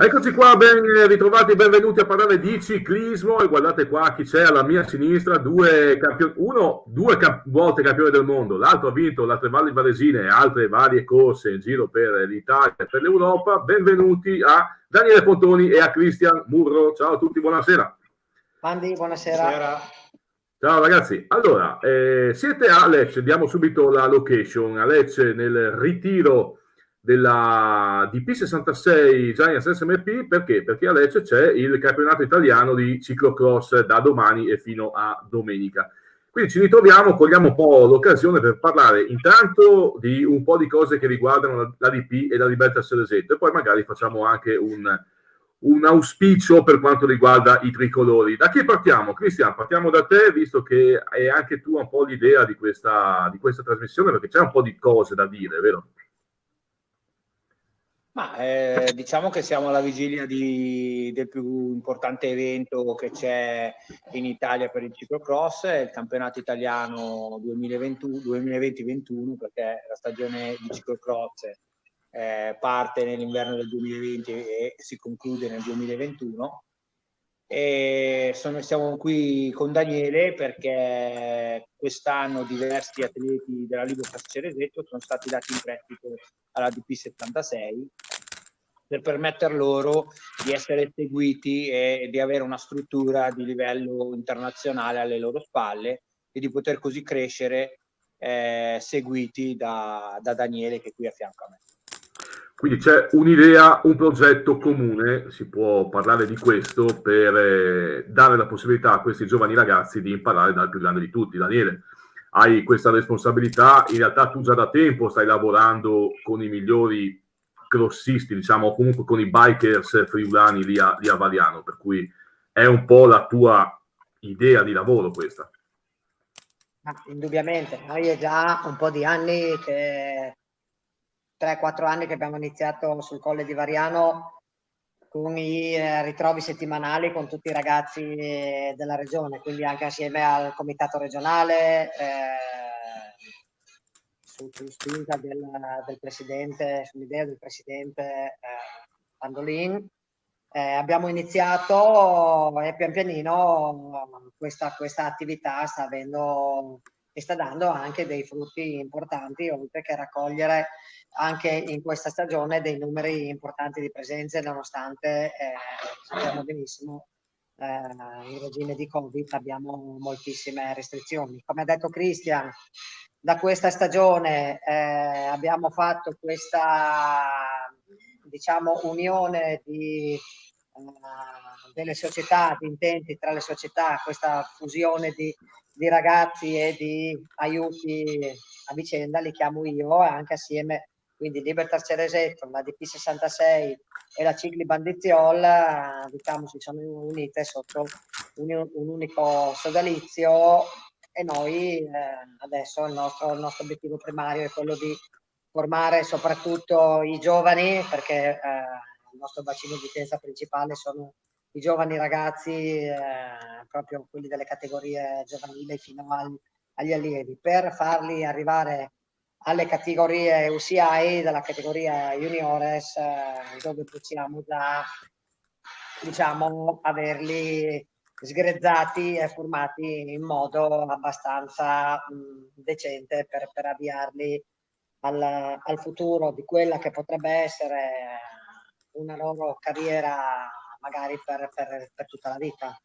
Eccoci qua, ben ritrovati, benvenuti a parlare di ciclismo e guardate qua chi c'è alla mia sinistra, due volte campione del mondo, l'altro ha vinto la Trevally Varesine e altre varie corse in giro per l'Italia e per l'Europa. Benvenuti a Daniele Pontoni e a Cristian Murro. Ciao a tutti, buonasera. Andy, buonasera. Ciao ragazzi, allora siete a Lecce, diamo subito la location, a Lecce nel ritiro della DP66 Giants SMP. Perché? Perché a Lecce c'è il campionato italiano di ciclocross da domani e fino a domenica. Quindi ci ritroviamo, cogliamo un po' l'occasione per parlare intanto di un po' di cose che riguardano la DP e la Libertà Ceresetto e poi magari facciamo anche un auspicio per quanto riguarda i tricolori. Da chi partiamo? Cristian, partiamo da te, visto che hai anche tu un po' l'idea di questa trasmissione, perché c'è un po' di cose da dire, vero? Diciamo che siamo alla vigilia del più importante evento che c'è in Italia per il ciclocross, il campionato italiano 2020-21, perché la stagione di ciclocross parte nell'inverno del 2020 e si conclude nel 2021. E siamo qui con Daniele perché quest'anno diversi atleti della Libertà Ceresetto sono stati dati in prestito alla DP76 per permettere loro di essere seguiti e di avere una struttura di livello internazionale alle loro spalle e di poter così crescere seguiti da Daniele, che è qui a fianco a me. Quindi c'è un'idea, un progetto comune, si può parlare di questo per dare la possibilità a questi giovani ragazzi di imparare dal più grande di tutti. Daniele, hai questa responsabilità, in realtà tu già da tempo stai lavorando con i migliori crossisti, diciamo, comunque con i bikers friulani lì a Variano, per cui è un po' la tua idea di lavoro questa. Indubbiamente, noi è già un po' di anni che 3-4 anni che abbiamo iniziato sul Colle di Variano con i ritrovi settimanali con tutti i ragazzi della regione, quindi anche assieme al comitato regionale, su spinta del presidente, sull'idea del presidente Pandolin. Abbiamo iniziato e pian pianino questa attività sta avendo e sta dando anche dei frutti importanti, oltre che raccogliere anche in questa stagione dei numeri importanti di presenze, nonostante sappiamo benissimo in regime di Covid abbiamo moltissime restrizioni. Come ha detto Cristian, da questa stagione abbiamo fatto questa, diciamo, unione delle società, di intenti tra le società, questa fusione di ragazzi e di aiuti a vicenda, li chiamo io, anche assieme, quindi Libertà Ceresetto, la DP66 e la Cicli Bandiziol, diciamo, si sono unite sotto un unico sodalizio e noi adesso il nostro obiettivo primario è quello di formare soprattutto i giovani, perché il nostro bacino di utenza principale sono i giovani ragazzi, proprio quelli delle categorie giovanili fino agli allievi, per farli arrivare alle categorie UCI della categoria juniores, dove possiamo già, diciamo, averli sgrezzati e formati in modo abbastanza decente per avviarli al futuro di quella che potrebbe essere una loro carriera magari per tutta la vita.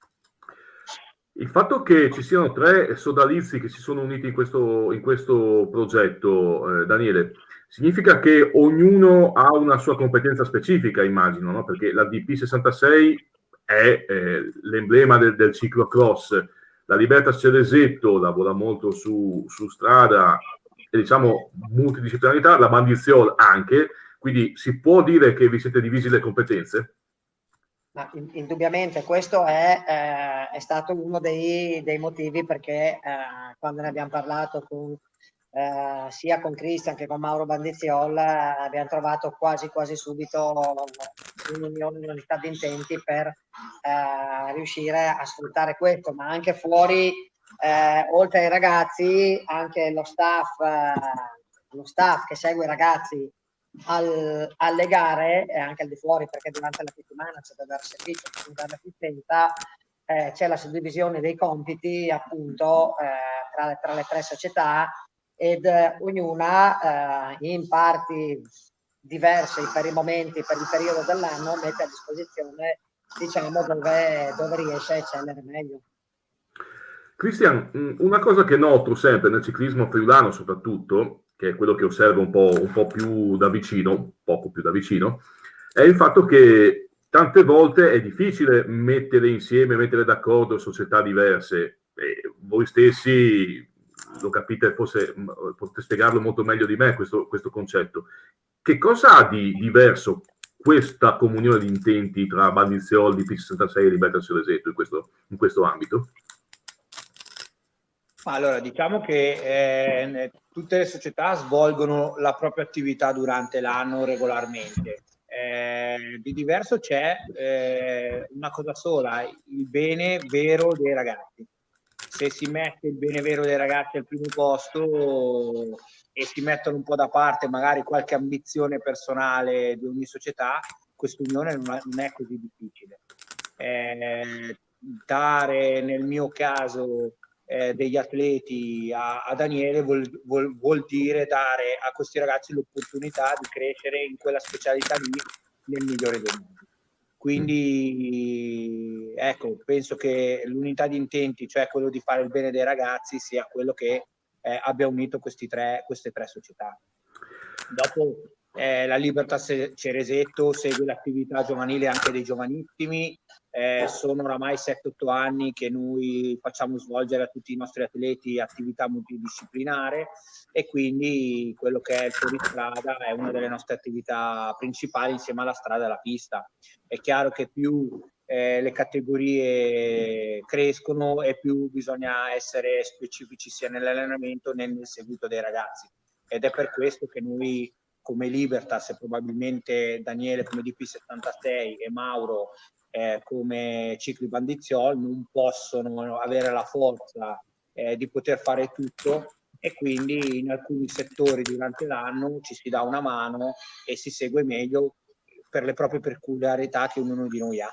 Il fatto che ci siano 3 sodalizi che si sono uniti in questo progetto, Daniele, significa che ognuno ha una sua competenza specifica, immagino, no? Perché la DP66 è l'emblema del ciclocross, la Libertà Ceresetto lavora molto su strada e, diciamo, multidisciplinarità, la Bandiziol anche, quindi si può dire che vi siete divisi le competenze? Ma indubbiamente questo è stato uno dei motivi perché quando ne abbiamo parlato sia con Cristian che con Mauro Bandiziol abbiamo trovato quasi subito un'unione, un'unità di intenti per riuscire a sfruttare questo, ma anche fuori, oltre ai ragazzi, anche lo staff che segue i ragazzi alle gare e anche al di fuori, perché durante la settimana c'è da dare servizio, c'è da dare assistenza, c'è la suddivisione dei compiti appunto tra le 3 società, ed ognuna in parti diverse per i momenti, per il periodo dell'anno, mette a disposizione, diciamo, dove riesce a eccellere meglio. Cristian, una cosa che noto sempre nel ciclismo friulano soprattutto, che è quello che osservo un po' più da vicino, poco più da vicino, è il fatto che tante volte è difficile mettere d'accordo società diverse. Voi stessi lo capite, forse potete spiegarlo molto meglio di me questo concetto. Che cosa ha di diverso questa comunione di intenti tra Bandiziol, DP66 e Libertà Ceresetto in questo ambito? Allora, diciamo che tutte le società svolgono la propria attività durante l'anno regolarmente. Di diverso c'è una cosa sola, il bene vero dei ragazzi. Se si mette il bene vero dei ragazzi al primo posto e si mettono un po' da parte magari qualche ambizione personale di ogni società, quest'unione non è così difficile. Dare nel mio caso degli atleti a Daniele vuol dire dare a questi ragazzi l'opportunità di crescere in quella specialità lì nel migliore dei modi. Quindi ecco, penso che l'unità di intenti, cioè quello di fare il bene dei ragazzi, sia quello che abbia unito queste tre società. Dopo la Libertas Ceresetto segue l'attività giovanile anche dei giovanissimi. Sono oramai 7-8 anni che noi facciamo svolgere a tutti i nostri atleti attività multidisciplinare, e quindi quello che è il fuoristrada è una delle nostre attività principali insieme alla strada e alla pista. È chiaro che più le categorie crescono e più bisogna essere specifici sia nell'allenamento che nel seguito dei ragazzi, ed è per questo che noi come Libertas e probabilmente Daniele come DP76 e Mauro come Cicli Bandiziol non possono avere la forza di poter fare tutto, e quindi in alcuni settori durante l'anno ci si dà una mano e si segue meglio per le proprie peculiarità che ognuno di noi ha.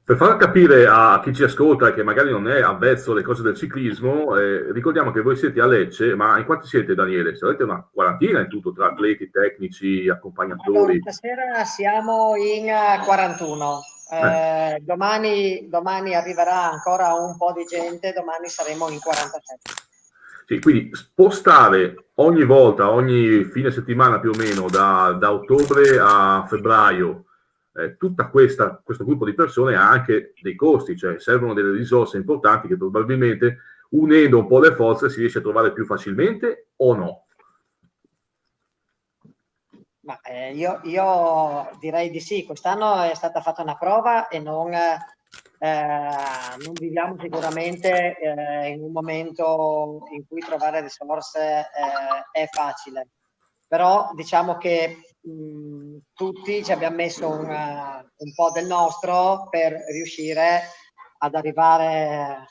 Per far capire a chi ci ascolta che magari non è avvezzo alle cose del ciclismo, ricordiamo che voi siete a Lecce, ma in quanti siete, Daniele? Sarete una quarantina in tutto, tra atleti, tecnici, accompagnatori? Allora, stasera siamo in 41. Domani arriverà ancora un po' di gente, domani saremo in 47. Sì, quindi spostare ogni volta, ogni fine settimana più o meno, da ottobre a febbraio, tutta questo gruppo di persone ha anche dei costi, cioè servono delle risorse importanti che probabilmente unendo un po' le forze si riesce a trovare più facilmente, o no? Ma io direi di sì. Quest'anno è stata fatta una prova e non viviamo sicuramente in un momento in cui trovare risorse è facile, però diciamo che tutti ci abbiamo messo un po' del nostro per riuscire ad arrivare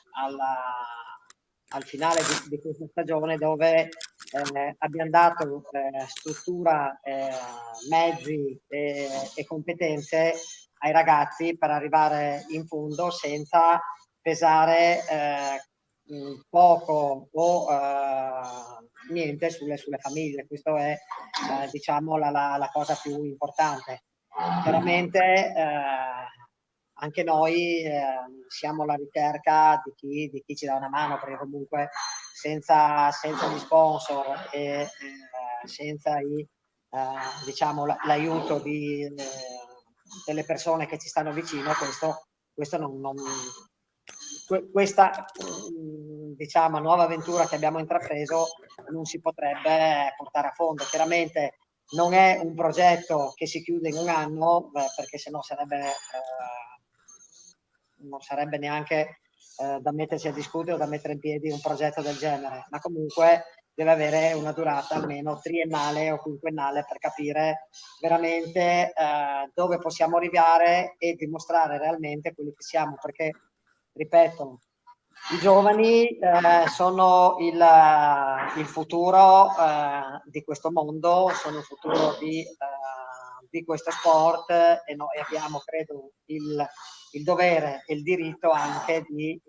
al finale di questa stagione, dove abbiamo dato struttura, mezzi e competenze ai ragazzi per arrivare in fondo senza pesare poco o niente sulle famiglie. Questo è diciamo la cosa più importante. Veramente anche noi siamo alla ricerca di chi ci dà una mano, perché comunque senza gli sponsor e senza diciamo l'aiuto delle persone che ci stanno vicino, questa diciamo nuova avventura che abbiamo intrapreso non si potrebbe portare a fondo. Chiaramente non è un progetto che si chiude in un anno, perché sennò non sarebbe neanche da mettersi a discutere o da mettere in piedi un progetto del genere, ma comunque deve avere una durata almeno triennale o quinquennale per capire veramente dove possiamo arrivare e dimostrare realmente quelli che siamo, perché ripeto, I giovani sono il futuro di questo mondo, sono il futuro di questo sport, e noi abbiamo, credo, il dovere e il diritto anche di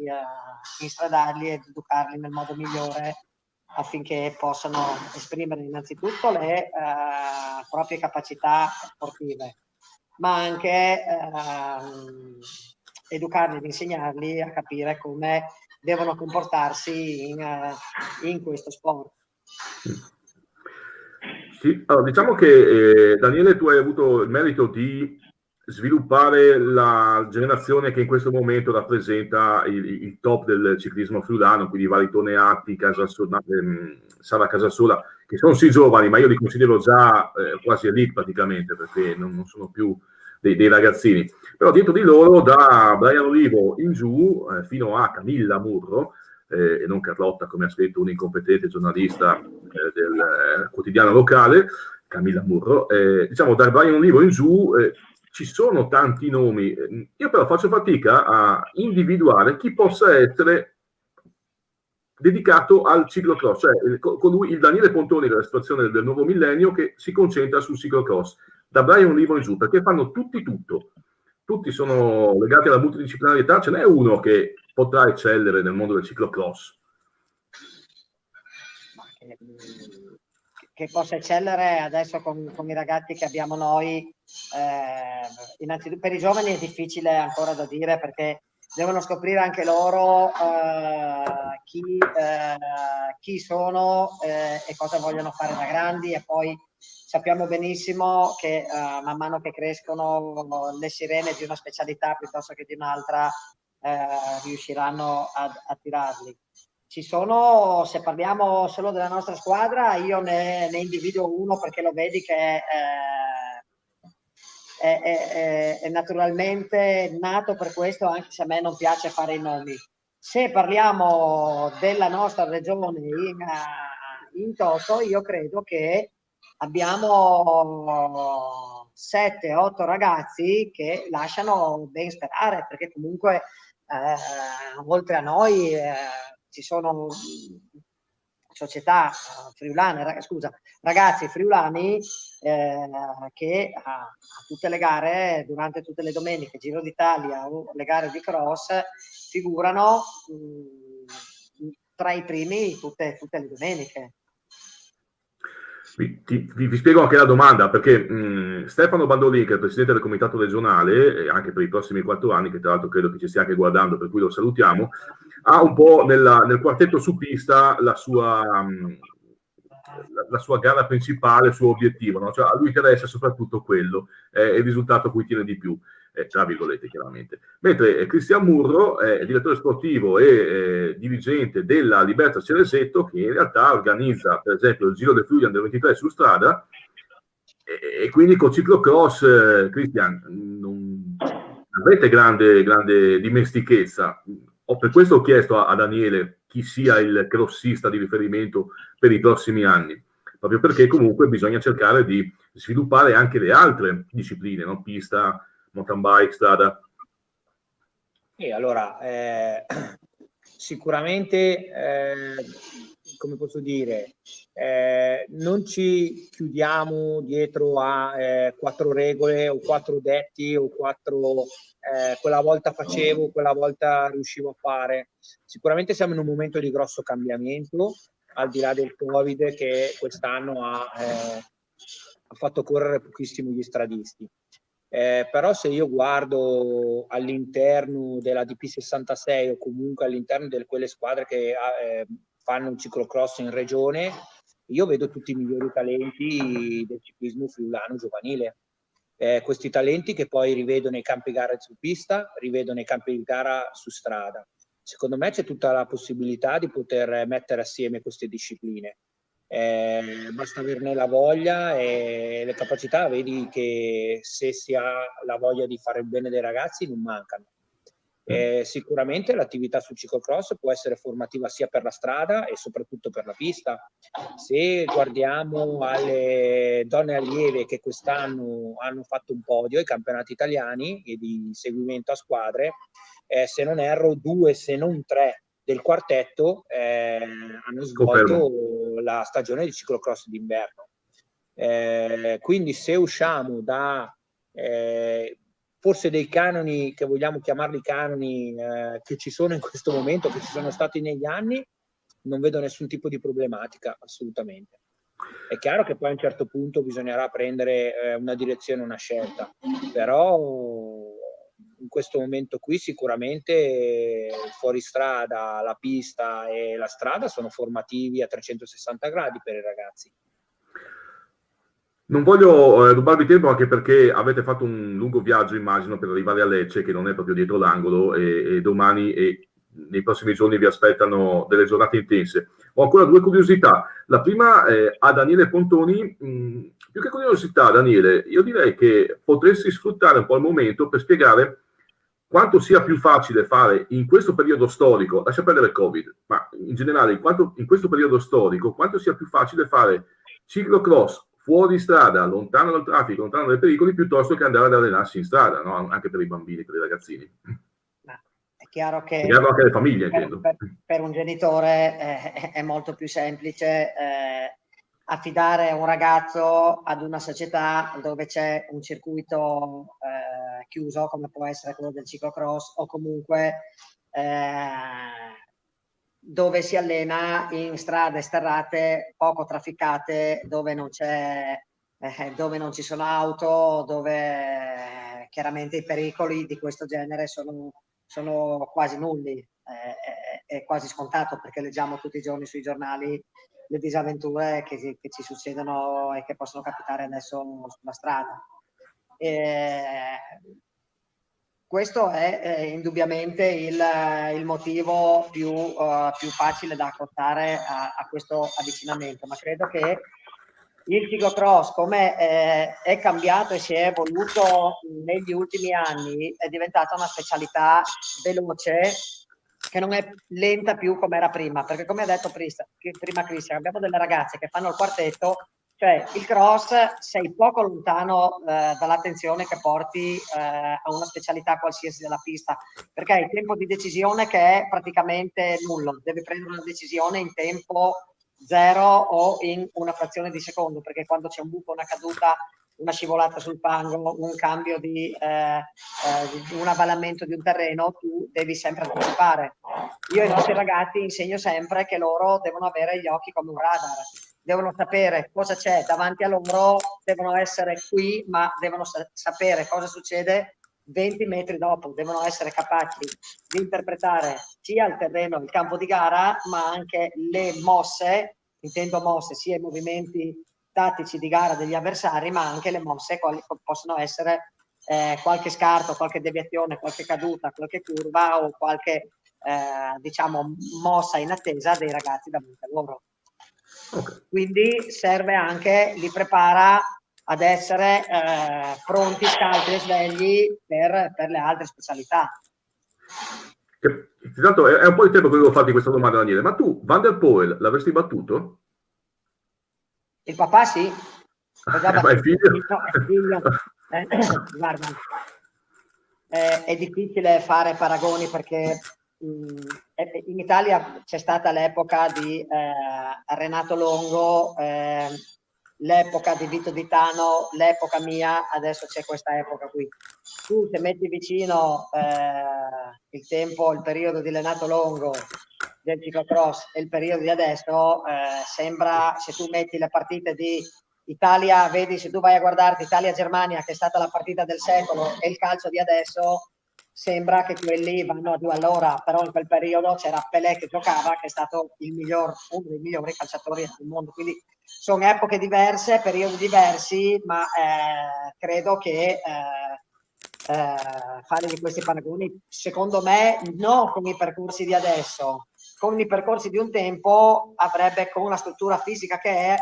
instradarli ed educarli nel modo migliore affinché possano esprimere innanzitutto le proprie capacità sportive, ma anche educarli ed insegnarli a capire come devono comportarsi in questo sport. Sì, allora, diciamo che Daniele, tu hai avuto il merito di sviluppare la generazione che in questo momento rappresenta il top del ciclismo friulano, quindi vari Toneatti, Sara Casasola, che sono sì giovani, ma io li considero già quasi elite praticamente, perché non sono più dei ragazzini. Però dietro di loro, da Brian Olivo in giù, fino a Camilla Murro, e non Carlotta, come ha scritto un incompetente giornalista del quotidiano locale, Camilla Murro, diciamo da Brian Olivo in giù ci sono tanti nomi. Io però faccio fatica a individuare chi possa essere dedicato al ciclocross, cioè colui, il Daniele Pontoni della situazione del nuovo millennio, che si concentra sul ciclocross, da Brian Olivo in giù, perché fanno tutti tutto. Tutti sono legati alla multidisciplinarietà, ce n'è uno che potrà eccellere nel mondo del ciclocross. Che possa eccellere adesso con i ragazzi che abbiamo noi, innanzitutto per i giovani è difficile ancora da dire, perché devono scoprire anche loro chi sono e cosa vogliono fare da grandi, e poi sappiamo benissimo che man mano che crescono le sirene di una specialità piuttosto che di un'altra riusciranno ad attirarli. Ci sono, se parliamo solo della nostra squadra, io ne individuo uno, perché lo vedi che è naturalmente nato per questo, anche se a me non piace fare i nomi. Se parliamo della nostra regione in toto, io credo che abbiamo 7-8 ragazzi che lasciano ben sperare, perché comunque oltre a noi ci sono società friulane, ragazzi friulani che a tutte le gare, durante tutte le domeniche, Giro d'Italia o le gare di cross, figurano tra i primi tutte le domeniche. Vi spiego anche la domanda, perché Stefano Bandolin, che è il presidente del comitato regionale, anche per i prossimi 4 anni, che tra l'altro credo che ci stia anche guardando, per cui lo salutiamo, ha un po' nel quartetto su pista la sua gara principale, il suo obiettivo, no? Cioè, a lui interessa soprattutto quello, il risultato a cui tiene di più, tra virgolette chiaramente. Mentre Cristian Murro è direttore sportivo e dirigente della Libertas Ceresetto, che in realtà organizza per esempio il Giro del Friuli Under 23 su strada, e quindi con ciclocross, Cristian, non avete grande dimestichezza. Per questo ho chiesto a Daniele chi sia il crossista di riferimento per i prossimi anni, proprio perché comunque bisogna cercare di sviluppare anche le altre discipline, no? Pista, mountain bike, strada. E allora, sicuramente, come posso dire, non ci chiudiamo dietro a 4 regole o 4 detti o 4 quella volta facevo, quella volta riuscivo a fare. Sicuramente siamo in un momento di grosso cambiamento, al di là del Covid, che quest'anno ha fatto correre pochissimo gli stradisti. Però se io guardo all'interno della DP66 o comunque all'interno di quelle squadre che fanno il ciclocross in regione, io vedo tutti i migliori talenti del ciclismo friulano giovanile. Questi talenti che poi rivedo nei campi gara su pista, rivedo nei campi di gara su strada. Secondo me c'è tutta la possibilità di poter mettere assieme queste discipline. Basta averne la voglia e le capacità. Vedi che se si ha la voglia di fare il bene dei ragazzi non mancano. Sicuramente l'attività sul ciclocross può essere formativa sia per la strada e soprattutto per la pista. Se guardiamo alle donne allieve che quest'anno hanno fatto un podio ai campionati italiani e di seguimento a squadre, se non erro 2 se non 3 del quartetto hanno svolto la stagione di ciclocross d'inverno. Quindi se usciamo da forse dei canoni, che vogliamo chiamarli canoni, che ci sono in questo momento, che ci sono stati negli anni, non vedo nessun tipo di problematica, assolutamente. È chiaro che poi a un certo punto bisognerà prendere una direzione, una scelta, però in questo momento qui sicuramente il fuoristrada, la pista e la strada sono formativi a 360 gradi per i ragazzi. Non voglio rubarvi tempo, anche perché avete fatto un lungo viaggio, immagino, per arrivare a Lecce, che non è proprio dietro l'angolo, e domani e nei prossimi giorni vi aspettano delle giornate intense. Ho ancora due curiosità. La prima a Daniele Pontoni. Più che curiosità, Daniele, io direi che potresti sfruttare un po' il momento per spiegare quanto sia più facile fare in questo periodo storico, lascia perdere il Covid, ma in generale, in questo periodo storico, quanto sia più facile fare ciclocross fuori strada, lontano dal traffico, lontano dai pericoli, piuttosto che andare ad allenarsi in strada, no? Anche per i bambini, per i ragazzini. È chiaro che anche le famiglie, intendo. Per un genitore è molto più semplice affidare un ragazzo ad una società dove c'è un circuito chiuso, come può essere quello del ciclocross, o comunque dove si allena in strade sterrate poco trafficate, dove non ci sono auto, dove chiaramente i pericoli di questo genere sono quasi nulli. È quasi scontato, perché leggiamo tutti i giorni sui giornali le disavventure che ci succedono e che possono capitare adesso sulla strada. Questo è indubbiamente il motivo più facile da accostare a questo avvicinamento, ma credo che il ciclocross, come è cambiato e si è evoluto negli ultimi anni, è diventata una specialità veloce, che non è lenta più come era prima, perché come ha detto prima Cristian, abbiamo delle ragazze che fanno il quartetto, cioè il cross sei poco lontano dall'attenzione che porti a una specialità qualsiasi della pista, perché hai il tempo di decisione che è praticamente nullo, devi prendere una decisione in tempo zero o in una frazione di secondo, perché quando c'è un buco, una caduta, una scivolata sul fango, un cambio di un avvallamento di un terreno, tu devi sempre anticipare. Io ai nostri ragazzi insegno sempre che loro devono avere gli occhi come un radar, devono sapere cosa c'è davanti a loro, devono essere qui, ma devono sapere cosa succede 20 metri dopo, devono essere capaci di interpretare sia il terreno, il campo di gara, ma anche le mosse, intendo mosse, sia i movimenti tattici di gara degli avversari, ma anche le mosse quali possono essere qualche scarto, qualche deviazione, qualche caduta, qualche curva o qualche diciamo mossa in attesa dei ragazzi davanti a loro. Quindi serve anche, li prepara ad essere pronti, scalzi e svegli per le altre specialità. Intanto è un po' di tempo che volevo farti questa domanda, Daniele, ma tu Van der Poel l'avresti battuto? Il papà sì. Ma il figlio? No, il figlio. Guarda, è difficile fare paragoni, perché in Italia c'è stata l'epoca di Renato Longo, l'epoca di Vito Di Tano, l'epoca mia, adesso c'è questa epoca qui. Tu se metti vicino il periodo di Renato Longo del ciclocross e il periodo di adesso, sembra, se tu metti le partite di Italia, vedi, se tu vai a guardarti Italia-Germania, che è stata la partita del secolo, e il calcio di adesso, sembra che quelli vanno a due all'ora, però in quel periodo c'era Pelé che giocava, che è stato uno dei migliori calciatori del mondo, quindi sono epoche diverse, periodi diversi, ma credo che fare di questi paragoni, secondo me, no con i percorsi di adesso, con i percorsi di un tempo, avrebbe, con la struttura fisica che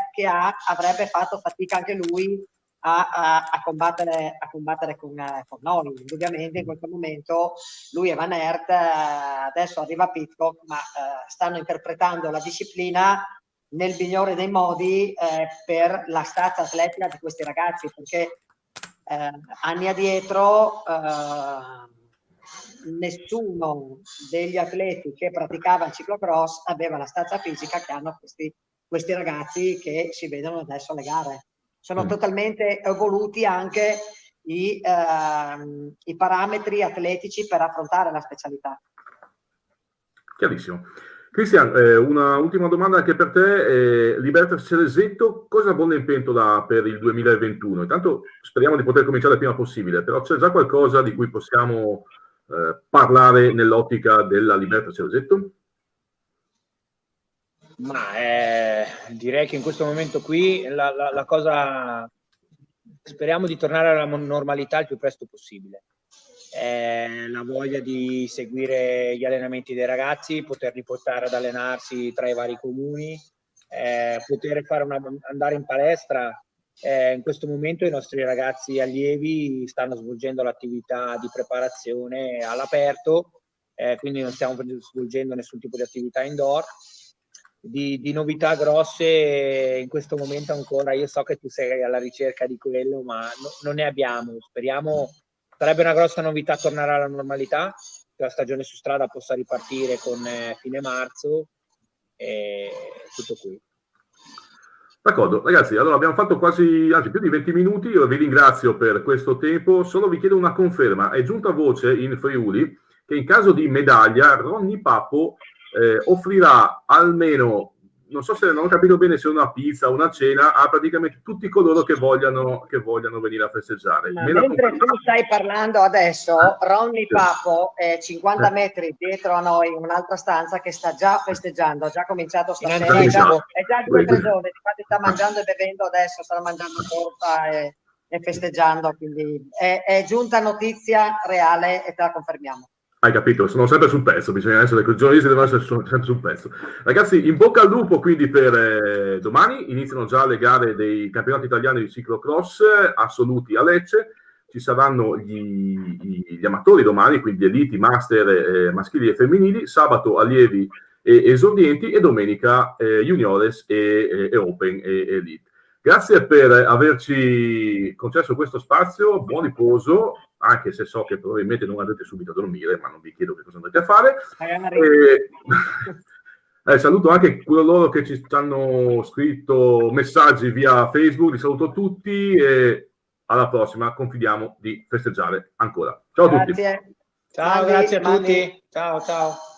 avrebbe fatto fatica anche lui a combattere con noi. Indubbiamente in questo momento lui e Van Aert, adesso arriva Pidcock, ma stanno interpretando la disciplina nel migliore dei modi per la stazza atletica di questi ragazzi, perché anni addietro nessuno degli atleti che praticava il ciclocross aveva la stazza fisica che hanno questi ragazzi che si vedono adesso alle gare. Sono totalmente evoluti anche i parametri atletici per affrontare la specialità. Chiarissimo. Cristian, una ultima domanda anche per te. Libertas Ceresetto, cosa bolle in pentola per il 2021? Intanto speriamo di poter cominciare il prima possibile, però c'è già qualcosa di cui possiamo parlare nell'ottica della Libertas Ceresetto? Ma direi che in questo momento qui la cosa, speriamo di tornare alla normalità il più presto possibile. La voglia di seguire gli allenamenti dei ragazzi, poterli portare ad allenarsi tra i vari comuni, poter andare in palestra. In questo momento i nostri ragazzi allievi stanno svolgendo l'attività di preparazione all'aperto, quindi non stiamo svolgendo nessun tipo di attività indoor. Di novità grosse in questo momento ancora, io so che tu sei alla ricerca di quello, ma non ne abbiamo. Speriamo, sarebbe una grossa novità tornare alla normalità, che la stagione su strada possa ripartire con fine marzo, e tutto qui. D'accordo, ragazzi, allora abbiamo fatto anzi più di 20 minuti, io vi ringrazio per questo tempo, solo vi chiedo una conferma. È giunta voce in Friuli che in caso di medaglia Ronny Pappo offrirà almeno, non so se non ho capito bene se una pizza o una cena a praticamente tutti coloro che vogliano venire a festeggiare. Mentre tu stai parlando adesso, Ronny Pappo è 50 metri dietro a noi in un'altra stanza che sta già festeggiando, ha già cominciato stasera, è già 2 o 3 giorni, infatti sta mangiando e bevendo adesso, sta mangiando torta e festeggiando, quindi è giunta notizia reale e te la confermiamo. Hai capito? Sono sempre sul pezzo, bisogna essere, i giornalisti devono essere sempre sul pezzo. Ragazzi, in bocca al lupo quindi per domani, iniziano già le gare dei campionati italiani di ciclocross assoluti a Lecce, ci saranno gli amatori domani, quindi eliti, master maschili e femminili, sabato allievi e esordienti e domenica juniores e open e elite. Grazie per averci concesso questo spazio, buon riposo, anche se so che probabilmente non andrete subito a dormire, ma non vi chiedo che cosa andrete a fare. Saluto anche coloro che ci hanno scritto messaggi via Facebook, li saluto tutti e alla prossima, confidiamo di festeggiare ancora. Ciao a tutti. Ciao, grazie a tutti. Ciao.